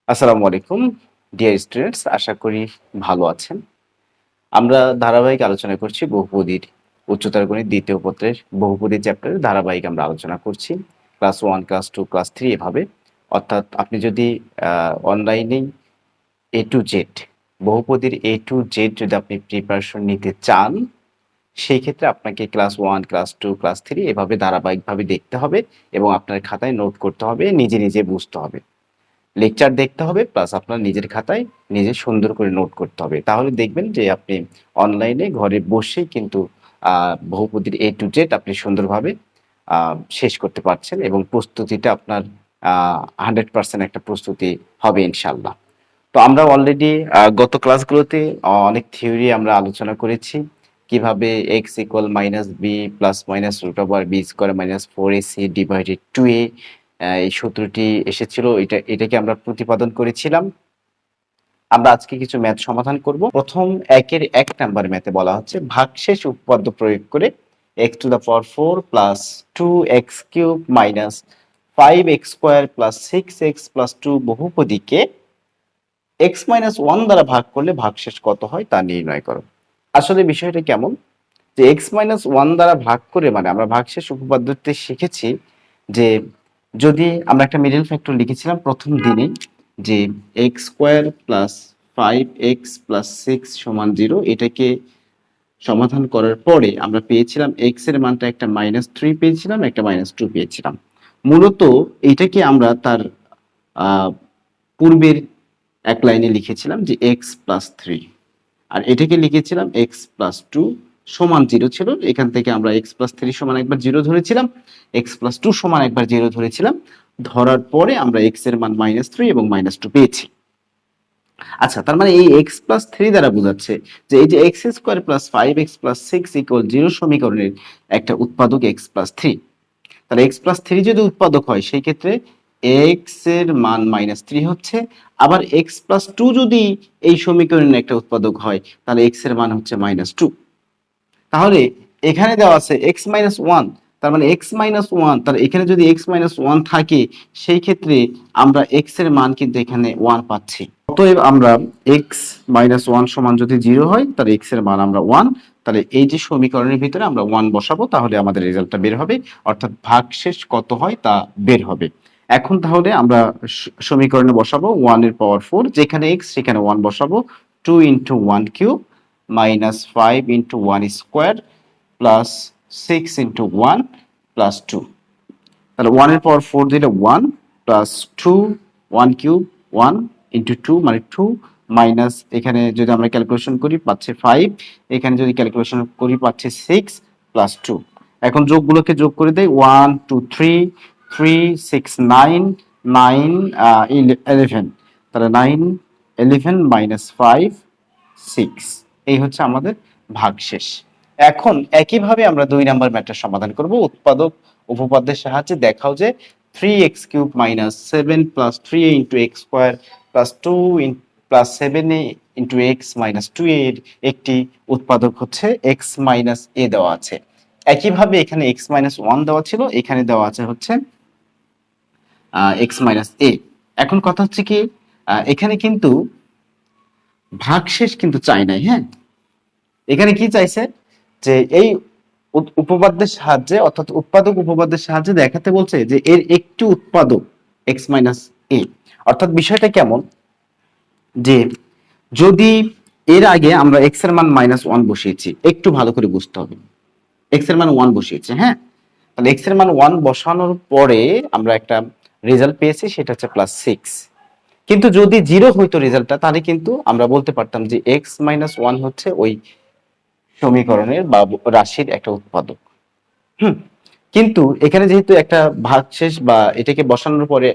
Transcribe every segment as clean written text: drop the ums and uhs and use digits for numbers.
আসসালামু আলাইকুম dear students, আশা করি ভালো আছেন। আমরা ধারাবাহিক আলোচনা করছি বহুপদীর উচ্চতর গণিত দ্বিতীয় পত্রের বহুপদী চ্যাপ্টারে ধারাবাহিক আমরা আলোচনা করছি। ক্লাস 1, ক্লাস 2, ক্লাস 3 এভাবে। অর্থাৎ আপনি যদি অনলাইনে A to Z বহুপদীর A to Z যদি আপনি প্রিপারেশন নিতে চান, সেই ক্ষেত্রে আপনাকে ক্লাস 1, ক্লাস 2, ক্লাস 3 এভাবে ধারাবাহিকভাবে দেখতে হবে এবং আপনার খাতায় নোট করতে হবে, নিজে, নিজে বুঝতে হবে। লেকচার দেখতে হবে প্লাস আপনার নিজের খাতায় নিজে সুন্দর করে নোট করতে হবে। তাহলে দেখবেন যে আপনি অনলাইনে ঘরে বসেই কিন্তু বহুপদীর A to Z আপনি সুন্দরভাবে শেষ করতে পারছেন এবং প্রস্তুতিটা আপনার 100% একটা প্রস্তুতি হবে ইনশাআল্লাহ। তো আমরা অলরেডি গত ক্লাসগুলোতে অনেক থিওরি আমরা আলোচনা করেছি। কিভাবে x equal -b plus minus root over b square minus 4ac divided 2a এই সূত্রটি এসেছিল, এটাকে আমরা প্রতিপাদন করেছিলাম। আমরা আজকে কিছু ম্যাথ সমাধান করব। প্রথম 1 নাম্বার ম্যাথে বলা হচ্ছে ভাগশেষ উপপাদ্য প্রয়োগ করে x to the power 4 plus 2x cube minus 5x square plus 6x plus 2 বহুপদীকে x মাইনাস 1 দ্বারা ভাগ করলে ভাগশেষ কত হয় তা নির্ণয় করো। আসলে বিষয়টা কেমন, যে x মাইনাস 1 দ্বারা ভাগ করে মানে আমরা ভাগশেষ উপপাদ্যতে শিখেছি যে যদি আমরা একটা মিডল ফ্যাক্টর লিখেছিলাম প্রথম দিনে, যে x square plus 5x plus 6 সমান 0, এটাকে সমাধান করার পরে আমরা পেয়েছিলাম x এর মানটা একটা -3 পেয়েছিলাম, একটা -2 পেয়েছিলাম। মূলত এটাকে আমরা তার পূর্বের এক লাইনে লিখেছিলাম যে x প্লাস 3, আর এটাকে লিখেছিলাম x প্লাস 2 সমান 0 ছিল। এখান থেকে আমরা x প্লাস 3 সমান একবার 0 ধরেছিলাম, x প্লাস 2 সমান একবার 0 ধরেছিলাম। ধরার পরে আমরা x এর মান -3 এবং -2 পেয়েছি। আচ্ছা, তার মানে এই x প্লাস 3 দ্বারা বোঝাচ্ছে যে এই যে x square plus 5x plus 6 equal 0 সমীকরণের একটা উৎপাদক x প্লাস 3। তাহলে x প্লাস 3 যদি উৎপাদক হয় সেই ক্ষেত্রে x এর মান -3 হচ্ছে। আবার x প্লাস 2 যদি এই সমীকরণের একটা উৎপাদক হয় তাহলে x এর মান হচ্ছে -2। তাহলে এখানে দেওয়া আছে x মাইনাস 1, তার মানে x মাইনাস 1, তার এখানে যদি x মাইনাস 1 থাকে সেই ক্ষেত্রে আমরা x এর মান কিন্তু এখানে 1 পাচ্ছি। অতএব আমরা x মাইনাস 1 সমান যদি 0 হয় তাহলে x এর মান আমরা 1, তাহলে এই যে সমীকরণের ভিতরে আমরা 1 বসাবো তাহলে আমাদের রেজাল্টটা বের হবে, অর্থাৎ ভাগশেষ কত হয় তা বের হবে। এখন তাহলে আমরা সমীকরণে বসাবো 1 এর পাওয়ার 4, যেখানে x সেখানে 1 বসাবো। 2 into 1 cube minus 5 into 1 square plus 6 into 1 plus 2। তাহলে 1 এর পাওয়ার 4 দিলে 1 প্লাস 2 1 কিউব 1 ইন্টু 2 মানে 2 মাইনাস, এখানে যদি আমরা ক্যালকুলেশন করি পাচ্ছে 5, এখানে যদি ক্যালকুলেশন করি পাচ্ছে 6 প্লাস 2। এখন যোগগুলোকে যোগ করে দেই, 1 2 3 3 6 9 9 11, তাহলে 9 11 মাইনাস 5 6, এই হচ্ছে আমাদের ভাগশেষ। এখন একইভাবে আমরা 2 নাম্বার ম্যাথের সমাধান করব উৎপাদক উপপাদ্যের সাহায্যে। দেখাও যে 3x cube minus 7 plus 3a into x square plus 2 plus 7a into x minus 2a এর একটি উৎপাদক হচ্ছে x মাইনাস a দেওয়া আছে। একইভাবে এখানে x মাইনাস 1 দেওয়া ছিল, এখানে দেওয়া আছে হচ্ছে x মাইনাস a। এখন কথা হচ্ছে কি, এখানে কিন্তু ভাগশেষ কিন্তু চাই নাই। হ্যাঁ, এখানে কি চাইছে যে এই উপপাদ্যের সাহায্যে অর্থাৎ উৎপাদক উপপাদ্যের সাহায্যে দেখাতে বলছে যে এর একটি উৎপাদক x মাইনাস a। অর্থাৎ বিষয়টা কেমন, যে যদি এর আগে আমরা x এর মান -1 বসিয়েছি, একটু ভালো করে বুঝতে হবে, x এর মান 1 বসিয়েছি। হ্যাঁ, তাহলে x এর মান 1 বসানোর পরে আমরা একটা রেজাল্ট পেয়েছি, সেটা হচ্ছে +6। কিন্তু যদি 0 হইতো রেজাল্টটা, তাহলে কিন্তু আমরা বলতে পারতাম যে x মাইনাস 1 হচ্ছে ওই সমীকরণের বা রাশির একটা উৎপাদক। কিন্তু এখানে যেহেতু একটা ভাগশেষ বা এটাকে বসানোর পরে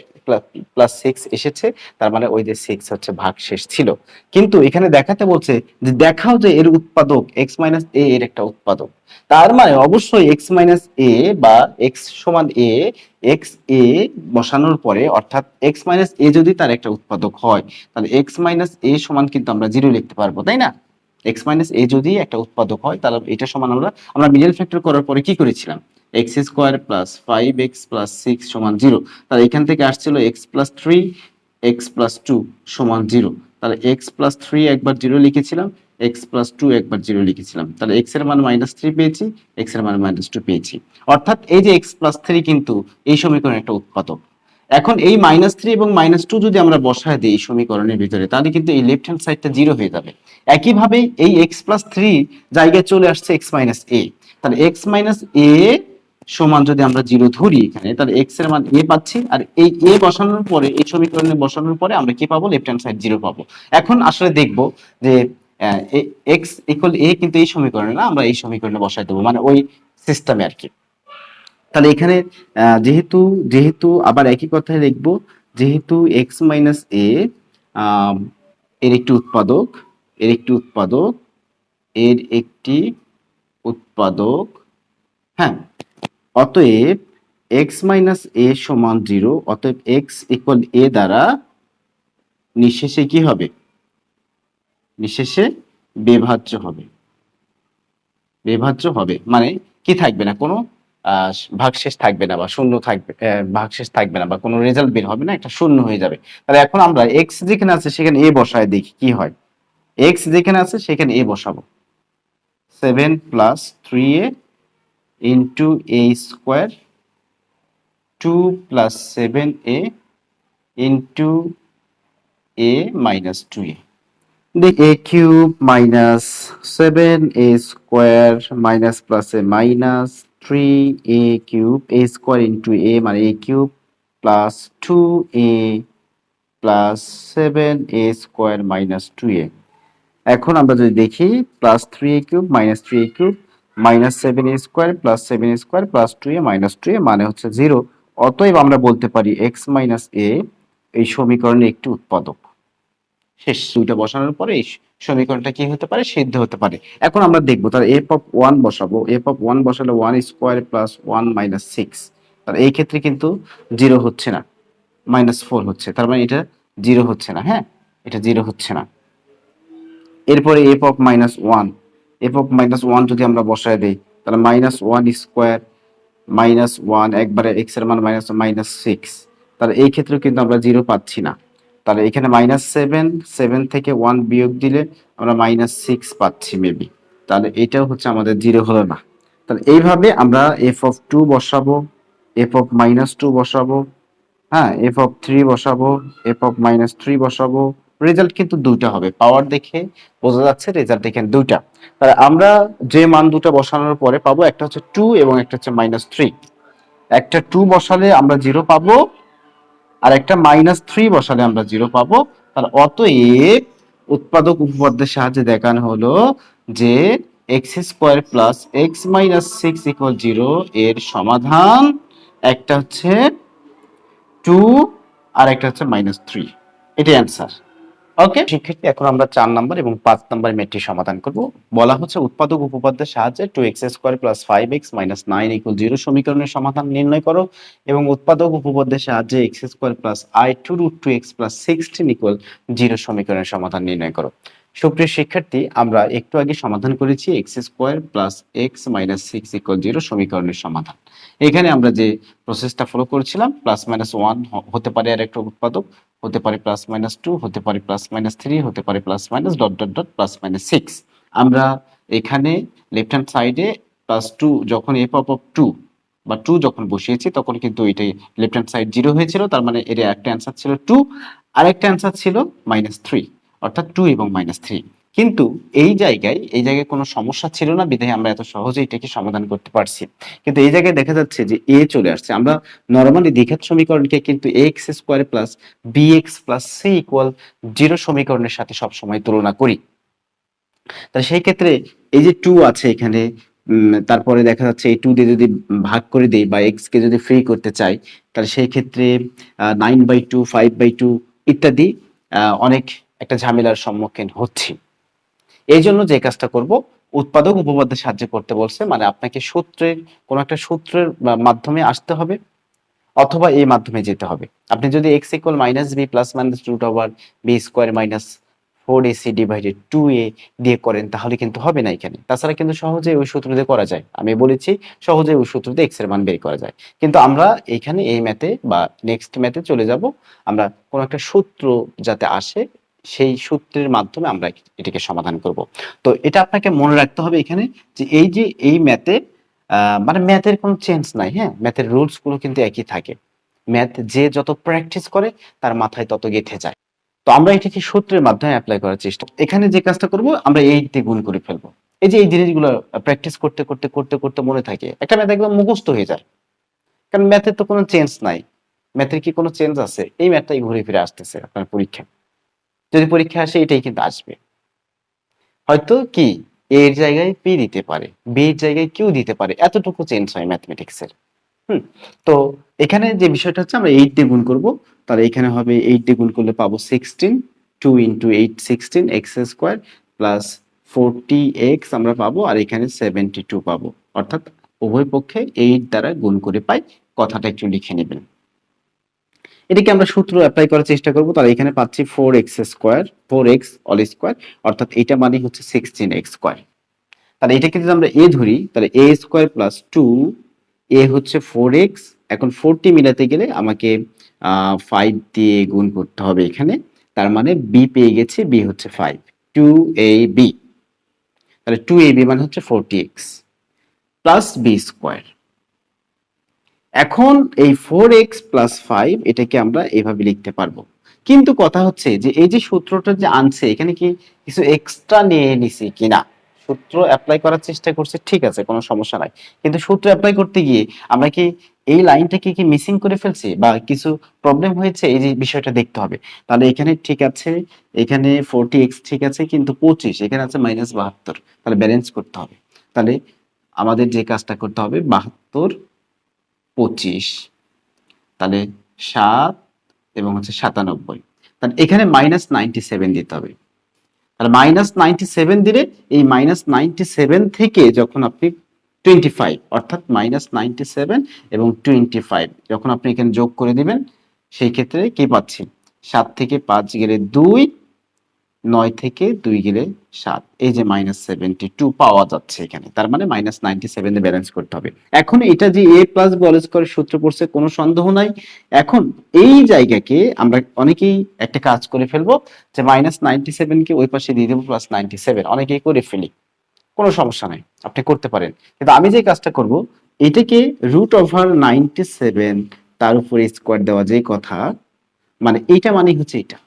+6 এসেছে, তার মানে ওই যে 6 হচ্ছে ভাগশেষ ছিল। কিন্তু এখানে দেখাতে বলছে যে দেখাও যে এর উৎপাদক x মাইনাস a এর একটা উৎপাদক। তার মানে অবশ্যই x মাইনাস a বা x সমান a, x a বসানোর পরে অর্থাৎ x মাইনাস a যদি তার একটা উৎপাদক হয় তাহলে x মাইনাস a সমান কিন্তু আমরা 0 লিখতে পারবো, তাই না? x মাইনাস a যদি একটা উৎপাদক হয় তাহলে এটা সমান আমরা মিডল ফ্যাক্টর করার পরে কি করেছিলাম, x square plus 5x plus 6 সমান 0। তাহলে এখান থেকে আসছিল x plus 3 x plus two সমান জিরো, তাহলে এক্স প্লাস থ্রি একবার জিরো লিখেছিলাম, এক্স প্লাস টু একবার জিরো লিখেছিলাম, তাহলে এক্স এর মান মাইনাস থ্রি পেয়েছি, এক্স এর মান মাইনাস টু পেয়েছি। অর্থাৎ এই যে এক্স প্লাস থ্রি কিন্তু এই সমীকরণের একটা উৎপাদক। এখন এই মাইনাস থ্রি এবং মাইনাস টু যদি আমরা বসায় দিই এই সমীকরণের ভিতরে, তাহলে কিন্তু এই লেফট হ্যান্ড সাইডটা জিরো হয়ে যাবে। একইভাবে এই এক্স প্লাস থ্রি জায়গায় চলে আসছে এক্স মাইনাস এ, তাহলে এক্স মাইনাস এ সমান যদি আমরা জিরো ধরি এখানে, তাহলে এক্স এর মান এ পাচ্ছি, আর এই এ বসানোর পরে এই সমীকরণে বসানোর পরে আমরা কি পাবো, লেফট হ্যান্ড সাইড জিরো পাবো। এখন আসলে দেখবো যে এক্স ইকুয়াল এ কিন্তু এই সমীকরণে না, আমরা এই সমীকরণে বসাই দেবো, মানে ওই সিস্টেমে আর কি। তাহলে এখানে যেহেতু যেহেতু আবার একই কথাই লিখবো, যেহেতু এক্স মাইনাস এ এর একটি উৎপাদক, এর একটি উৎপাদক, এর একটি উৎপাদক, হ্যাঁ, অতএব এক্স মাইনাস এ সমান জিরো, অতএব এক্স ইকুয়াল এ দ্বারা নিঃশেষে কি হবে, নিঃশেষে বিভাজ্য হবে, বিভাজ্য হবে মানে কি থাকবে না, কোনো ভাগশেষ থাকবে না বা শূন্য থাকবে, ভাগশেষ থাকবে না বা কোনো রেজাল্ট বের হবে না, একটা শূন্য হয়ে যাবে। তাহলে এখন আমরা এক্স যেখানে আছে সেখানে এ বসায় দেখি কি হয়। এক্স যেখানে আছে সেখানে এ বসাবো, 7 plus 3a into A square, 2 plus 7a into A minus 2a, a cube minus 7a square minus plus A minus 3a cube a square into a মানে a cube plus 2a plus 7a square minus 2a। এখন আমরা যদি দেখি plus 3a cube minus 3a cube minus 7a square plus 7a square plus 2a minus 2a মানে হচ্ছে zero. অতএব আমরা বলতে পারি এক্স মাইনাস এ এই সমীকরণের একটি উৎপাদক। শেষ, দুইটা বসানোর পরে এই সমীকরণটা কি হতে পারে, সিদ্ধ হতে পারে। এখন আমরা দেখবো তাহলে এফ অফ ওয়ান বসাবো, এফ অফ ওয়ান বসালে one square plus one minus six, তাহলে এই ক্ষেত্রে কিন্তু জিরো হচ্ছে না, মাইনাস ফোর হচ্ছে, তার মানে এটা জিরো হচ্ছে না, হ্যাঁ এটা জিরো হচ্ছে না। এরপরে F of minus one, F of minus one যদি আমরা বসায় দিই তাহলে minus one square minus one একবারে এক্স এর মান মাইনাস মাইনাস সিক্স, তাহলে এই ক্ষেত্রে কিন্তু আমরা জিরো পাচ্ছি না। তাহলে এখানে মাইনাস সেভেন, সেভেন থেকে ওয়ান বিয়োগ দিলে আমরা মাইনাস সিক্স পাচ্ছি মেবি, তাহলে এটাও হচ্ছে আমাদের জিরো হলো না। তাহলে এইভাবে আমরা এফ অফ টু বসাবো, এফ অফ মাইনাস টু বসাবো, হ্যাঁ এফ অফ থ্রি বসাবো, এফ অফ মাইনাস থ্রি বসাবো, রেজাল্ট কিন্তু দুইটা হবে, পাওয়ার দেখে বোঝা যাচ্ছে রেজাল্ট এখানে দুইটা। তাহলে আমরা যে মান দুটো বসানোর পরে পাবো, একটা হচ্ছে টু এবং একটা হচ্ছে মাইনাস থ্রি। একটা টু বসালে আমরা জিরো পাবো, আর একটা মাইনাস থ্রি বসালে আমরা জিরো পাবো। তাহলে অতএব উৎপাদক উপপাদ্যের সাহায্যে দেখানো হলো যে x square plus x minus six equal zero এর সমাধান একটা হচ্ছে টু আর একটা হচ্ছে মাইনাস থ্রি, এটাই অ্যান্সার। ওকে শিক্ষার্থী, এখন আমরা 4 নাম্বার এবং 5 নাম্বার ম্যাটটি সমাধান করব। বলা হচ্ছে উৎপাদক উপপাদ্যের সাহায্যে 2x square plus 5x minus 9 equal 0 সমীকরণের সমাধান নির্ণয় করো, এবং উৎপাদক উপপাদ্যের সাহায্যে x square plus i2 root 2x plus 16 equal 0 সমীকরণের সমাধান নির্ণয় করো। সুপ্রিয় শিক্ষার্থী, আমরা একটু আগে সমাধান করেছি x square plus x minus 6 equal 0 সমীকরণের সমাধান। এখানে আমরা যে প্রসেসটা ফলো করেছিলাম, প্লাস মাইনাস 1 হতে পারে আর একটা উৎপাদক, হতে পারে প্লাস মাইনাস টু, হতে পারে প্লাস মাইনাস থ্রি, হতে পারে plus minus dot dot dot plus minus six. আমরা এখানে লেফট হ্যান্ড সাইডে প্লাস টু যখন এফ অফ টু বা টু যখন বসিয়েছি তখন কিন্তু এটাই লেফট হ্যান্ড সাইড জিরো হয়েছিল, তার মানে এর একটা অ্যান্সার ছিল টু, আর একটা অ্যান্সার ছিল মাইনাস থ্রি, অর্থাৎ টু এবং মাইনাস থ্রি। কিন্তু এই জায়গায় কোনো সমস্যা ছিল না, বিধায় আমরা এত সহজে এটাকে সমাধান করতে পারছি। কিন্তু এই জায়গায় দেখা যাচ্ছে যে এ চলে আসছে। আমরা নর্মালি দ্বিঘাত সমীকরণকে কিন্তু x square plus b x plus c equal zero সমীকরণের সাথে সবসময় তুলনা করি। তাহলে সেই ক্ষেত্রে এই যে টু আছে এখানে, তারপরে দেখা যাচ্ছে এই টু দিয়ে যদি ভাগ করে দেই বা এক্স কে যদি ফ্রি করতে চাই, তাহলে সেই ক্ষেত্রে 9/2, 5/2 ইত্যাদি অনেক একটা ঝামেলার সম্মুখীন হচ্ছি। এই জন্য যে কাজটা করব, উৎপাদক উপপাদ্যের সাহায্যে করতে বলছে, মানে আপনাকে সূত্রের কোনো একটা সূত্রের মাধ্যমে আসতে হবে অথবা এই মাধ্যমে যেতে হবে। আপনি যদি x equal minus b plus minus root over b square minus 4ac divided 2a দিয়ে করেন তাহলে কিন্তু হবে না এখানে। তাছাড়া কিন্তু সহজে ওই সূত্র দিয়ে করা যায়। আমি বলেছি সহজে ওই সূত্র দিয়ে x এর মান বের করা যায়। কিন্তু আমরা এখানে এই ম্যাথে বা নেক্সট ম্যাথে চলে যাব। আমরা কোন একটা সূত্র যাতে আসে সেই সূত্রের মাধ্যমে আমরা এটাকে সমাধান করব। তো এটা আপনাকে মনে রাখতে হবে এখানে যে এই ম্যাথে মানে ম্যাথের কোনো চেঞ্জ নাই, হ্যাঁ? ম্যাথের রুলস গুলো কিন্তু একই থাকে। ম্যাথ যে যত প্র্যাকটিস করে তার মাথায় তত গেঁথে যায়। তো আমরা এটাকে সূত্রের মাধ্যমে অ্যাপ্লাই করার চেষ্টা এখানে যে কাজটা করব আমরা 8 দিয়ে গুণ করে ফেলবো। এই যে এই জিনিসগুলো প্র্যাকটিস করতে মনে থাকে। একটা ম্যাথ একদম মুখস্থ হয়ে যায়। কারণ ম্যাথের তো কোনো চেঞ্জ নাই। ম্যাথের কি কোনো চেঞ্জ আছে? এই ম্যাথটাই ঘুরে ফিরে আসতেছে আপনার পরীক্ষায়। যদি পরীক্ষায় আসে এটাই কিন্তু আসবে। হয়তো কি A এর জায়গায় P দিতে পারে, B এর জায়গায় Q দিতে পারে। এতটুকু চেঞ্জ হয় ম্যাথমেটিক্সের। হুম? তো এখানে যে বিষয়টা হচ্ছে আমরা 8 দিয়ে গুণ করব। তাহলে এখানে হবে 8 দিয়ে গুণ করলে পাবো 16, 2 into 8 16 x square plus 40x আমরা পাবো আর এখানে 72 পাবো। অর্থাৎ উভয় পক্ষে 8 দ্বারা গুণ করে পাই। কথাটা একটু লিখে নেবেন। এটাকে আমরা সূত্র অ্যাপ্লাই করার চেষ্টা করব। তাহলে এখানে পাচ্ছি 4x square 4x all square অর্থাৎ এটা মানে হচ্ছে 16x স্কয়ার। তাহলে এটাকে যদি আমরা a ধরি তাহলে a স্কয়ার প্লাস 2 a হচ্ছে 4x। এখন 40 মিলাতে গেলে আমাকে 5 দিয়ে গুণ করতে হবে এখানে। তার মানে b পেয়ে গেছে, b হচ্ছে 5 2ab। তাহলে 2ab মানে হচ্ছে 40x প্লাস b স্কয়ার। এখন এই 4x প্লাস 5 এটাকে আমরা এভাবে লিখতে পারবো। কিন্তু কথা হচ্ছে যে এই যে সূত্রটা যে আনছে এখানে কি কিছু এক্সট্রা নিয়ে নিছি কিনা? সূত্র অ্যাপ্লাই করার চেষ্টা করছে, ঠিক আছে, কোনো সমস্যা নাই। কিন্তু সূত্র অ্যাপ্লাই করতে গিয়ে আমরা কি এই লাইনটাকে কি মিসিং করে ফেলছি বা কিছু প্রবলেম হয়েছে, এই যে বিষয়টা দেখতে হবে। তাহলে এখানে ঠিক আছে, এখানে 40x ঠিক আছে, কিন্তু 25 এখানে আছে -72। তাহলে ব্যালেন্স করতে হবে। তাহলে আমাদের যে কাজটা করতে হবে 72 25, তাহলে 7 এবং হচ্ছে 97। তাহলে এখানে -97 দিতে হবে। তাহলে -97 দিলে এই -97 থেকে যখন আপনি 25 অর্থাৎ -97 এবং 25 যখন আপনি এখানে যোগ করে দিবেন সেই ক্ষেত্রে কি পাচ্ছি? 7 থেকে 5 গেলে 2, 9 থেকে 2 গেলে 7, এই যে -72 পাওয়া যাচ্ছে এখানে। তার মানে -97 দিয়ে ব্যালেন্স করতে হবে। এখন এটা যে a প্লাস b হোল স্কয়ারের সূত্র পড়ছে কোনো সন্দেহ নাই। এখন এই জায়গাকে আমরা অনেকেই একটা কাজ করে ফেলবো যে -97 কে ওই পাশে দিয়ে দেবো +97, অনেকেই করে ফেলি। কোনো সমস্যা নাই, আপনি করতে পারেন। কিন্তু আমি যে কাজটা করব এটাকে √97 তার উপরে স্কয়ার দেওয়া যে কথা, মানে এইটা মানে হচ্ছে এটা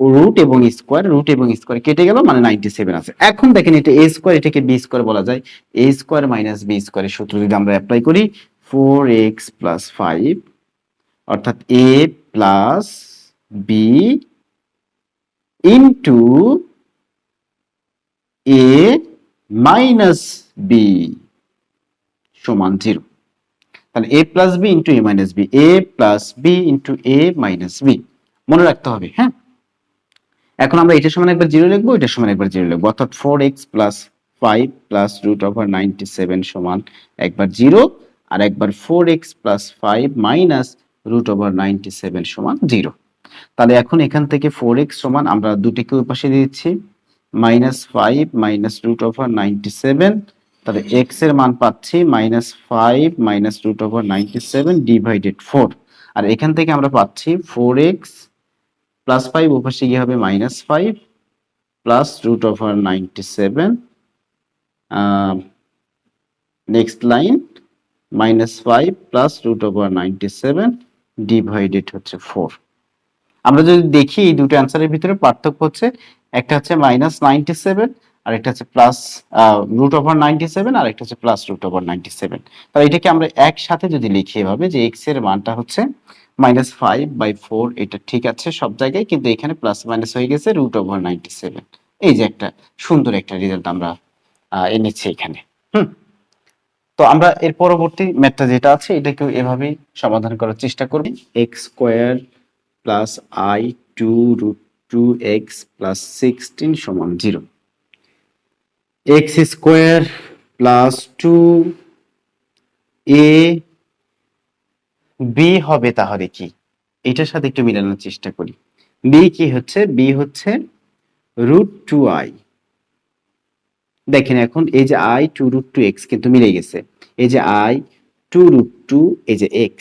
রুট এবং স্কয়ার কেটে গেল, মানে 97 আছে। এখন দেখেন এটা a স্কয়ার, এটাকে b স্কয়ার বলা যায়। a স্কয়ার মাইনাস b স্কয়ারের সূত্র যদি আমরা অ্যাপ্লাই করি 4x প্লাস 5 অর্থাৎ a plus b into a minus b সমান 0। তাহলে a plus b into a minus b, a plus b into a minus b মনে রাখতে হবে, হ্যাঁ? এখন আমরা এটার সমান একবার 0 লিখবো, এটার সমান একবার 0 লিখবো, অর্থাৎ 4x প্লাস 5 প্লাস √97 সমান একবার 0 আর একবার 4x প্লাস 5 মাইনাস √97 সমান 0। তাহলে এখন এখান থেকে 4x সমান আমরা দুটিকে ওই পাশে দিয়ে দিচ্ছি, -5 মাইনাস √97। তাহলে x এর মান পাচ্ছি -5 মাইনাস √97 ডিভাইডেড 4। আর এখান থেকে আমরা পাচ্ছি 4x প্লাস 5 ওপাশে গিয়ে হবে -5 plus √97, next line -5 plus √97 divided হচ্ছে 4। আমরা যদি দেখি এই দুটো অ্যান্সারের ভিতরে পার্থক্য হচ্ছে একটা হচ্ছে -97 আর একটা হচ্ছে প্লাস √97 আর একটা হচ্ছে প্লাস √97। তাহলে এটাকে আমরা একসাথে যদি লিখি এভাবে যে x এর মানটা হচ্ছে -5/4, এটা ঠিক আছে সব জায়গায়, কিন্তু এখানে প্লাস মাইনাস হয়ে গেছে √97। এই যে একটা সুন্দর একটা রেজাল্ট আমরা এনেছি এখানে। হুম। তো আমরা এর পরবর্তী ম্যাথটা যেটা আছে এটাকেও এভাবেই সমাধান করার চেষ্টা করব। x square plus i2√2x plus 16 সমান 0। x square plus 2a b হবে তাহলে কি? এটার সাথে একটু মিলানোর চেষ্টা করি। বি কি হচ্ছে, বি হচ্ছে √2i। দেখেন এখন এই যে i 2√2x কিন্তু মিলে গেছে, এই যে i 2√2, এই যে x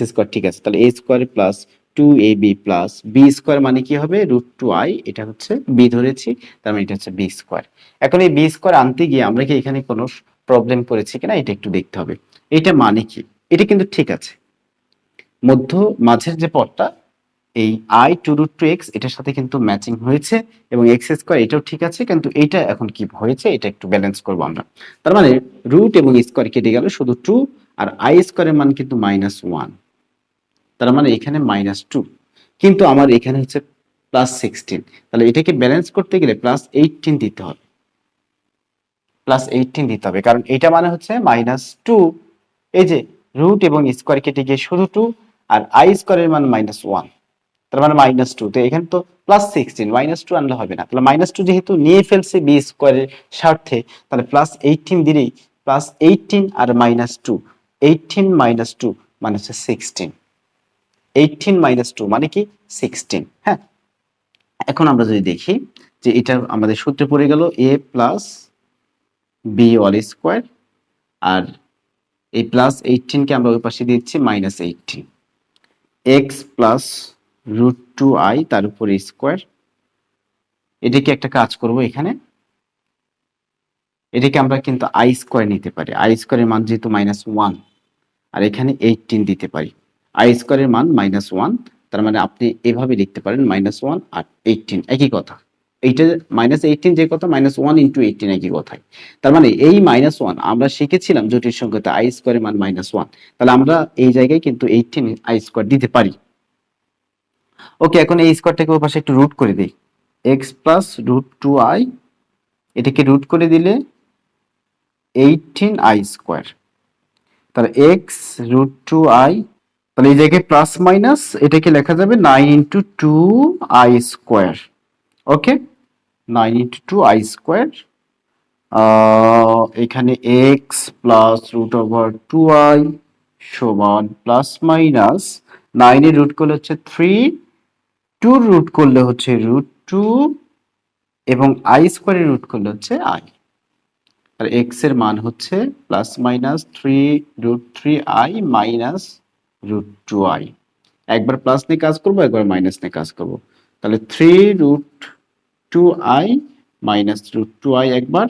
স্কয়ার, ঠিক আছে, তাহলে a square plus 2ab plus b square মানে কি হবে √2i, এটা হচ্ছে b ধরেছি, তার মানে এটা হচ্ছে b স্কয়ার। এখন এই b স্কয়ার আনতে গিয়ে আমরা কি এখানে কোনো প্রবলেম করেছি কিনা এটা একটু দেখতে হবে। এটা মানে কি, এটা কিন্তু ঠিক আছে, মাঝের যে পদটা এই i 2√2x এটার সাথে কিন্তু ম্যাচিং হয়েছে, এবং x স্কয়ার এটাও ঠিক আছে, কিন্তু এইটা এখন কি হয়েছে এটা একটু ব্যালেন্স করব আমরা। তার মানে রুট এবং স্কয়ার কেটে গেল, শুধু 2, আর i স্কয়ারের মান কিন্তু -1, তার মানে এখানে -2, কিন্তু আমার এখানে হচ্ছে +16, তাহলে এটাকে ব্যালেন্স করতে গেলে +18 দিতে হবে, কারণ এটা মানে হচ্ছে -2, এই যে রুট এবং স্কয়ার কেটে গিয়ে শুধু 2, আর i স্কয়ারের মান -1, তার মানে -2, তো এখানে তো +16, -2 আনলে হবে না, তাহলে -2 যেহেতু নিয়ে ফেলছে বি স্কয়ারের স্বার্থে, তাহলে +18 দিলেই, +18 আর -2, 18 - 2 মানে হচ্ছে 16, 18 - 2 মানে কি 16। হ্যাঁ, এখন আমরা যদি দেখি যে এটা আমাদের সূত্রে পড়ে গেল a plus B all square, আর এই +18 কে আমরা ওই পাশে দিচ্ছি -18, x প্লাস √2i তার উপর স্কয়ার। এটাকে একটা কাজ করব, এখানে এটাকে আমরা কিন্তু i স্কয়ার নিতে পারি, i স্কয়ারের মান যেহেতু -1, আর এখানে 18 দিতে পারি, i স্কয়ারের মান -1, তার মানে আপনি এভাবে লিখতে পারেন -1 আর 18 একই কথা, এইটা -18 যে কথা, -1 × 18 একই কথাই। তার মানে এই -1 আমরা শিখেছিলাম জটিল সংখ্যাতে i স্কয়ারের মান -1, তাহলে আমরা এই জায়গায় কিন্তু 18 i স্কয়ার দিতে পারি। ওকে, এখন এই স্কয়ারটাকে ওই পাশে একটু রুট করে দিই, x প্লাস √2i, এটাকে রুট করে দিলে 18i স্কয়ার, তাহলে x √2i, তাহলে এই জায়গায় প্লাস মাইনাস এটাকে লেখা যাবে 9 × 2i স্কয়ার। ওকে, 9 × 2i স্কয়ার, এখানে x প্লাস √2i সমান প্লাস মাইনাস 9 এর রুট করলে হচ্ছে 3, 2 রুট করলে হচ্ছে √2, এবং i স্কয়ারের রুট করলে হচ্ছে i, আর x এর মান হচ্ছে +-3√3i মাইনাস √2i। একবার প্লাস নিয়ে কাজ করব, একবার মাইনাস নিয়ে কাজ করব, তাহলে 3√2i মাইনাস √2i একবার,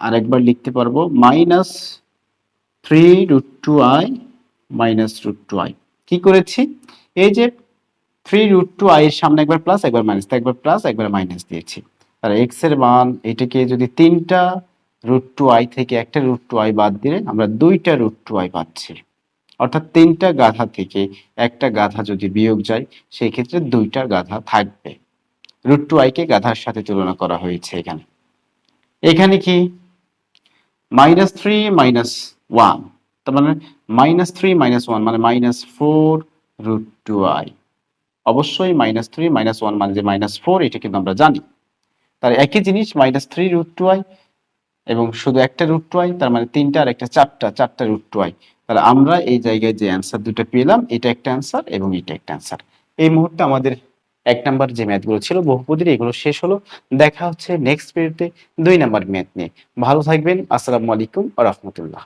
আর একবার লিখতে পারবো -3√2i মাইনাস √2i। কি করেছি, এই যে 3√2i এর সামনে একবার প্লাস একবার মাইনাস, একবার প্লাস একবার মাইনাস দিয়েছি, আর x এর মান এটাকে যদি 3টা √2i থেকে একটা √2i বাদ দিলে আমরা 2টা √2i পাচ্ছি, অর্থাৎ 3টা গাধা থেকে একটা গাধা যদি বিয়োগ যায় সেই ক্ষেত্রে 2টা গাধা থাকবে। √2i কে গাধার সাথে তুলনা করা হয়েছে এখানে। এখানে কি -3 - 1, তার মানে -3 - 1 মানে -4√2i, অবশ্যই -3 - 1 মানে যে -4, এটা কিন্তু আমরা জানি। তার একই জিনিস -3√2i এবং শুধু একটা √2i, তার মানে 3টা আর একটা 4টা √2i, তাহলে আমরা এই জায়গায় যে অ্যান্সার দুটো পেলাম এটা একটা অ্যান্সার এবং এটা একটা অ্যান্সার। এই মুহূর্তে আমাদের 1 নাম্বার যে ম্যাথগুলো ছিল বহুপদীর, এগুলো শেষ হলো। দেখা হচ্ছে নেক্সট ভিডিওতে 2 নাম্বার ম্যাথ নিয়ে। ভালো থাকবেন। আসসালামু আলাইকুম ওয়া রাহমাতুল্লাহ।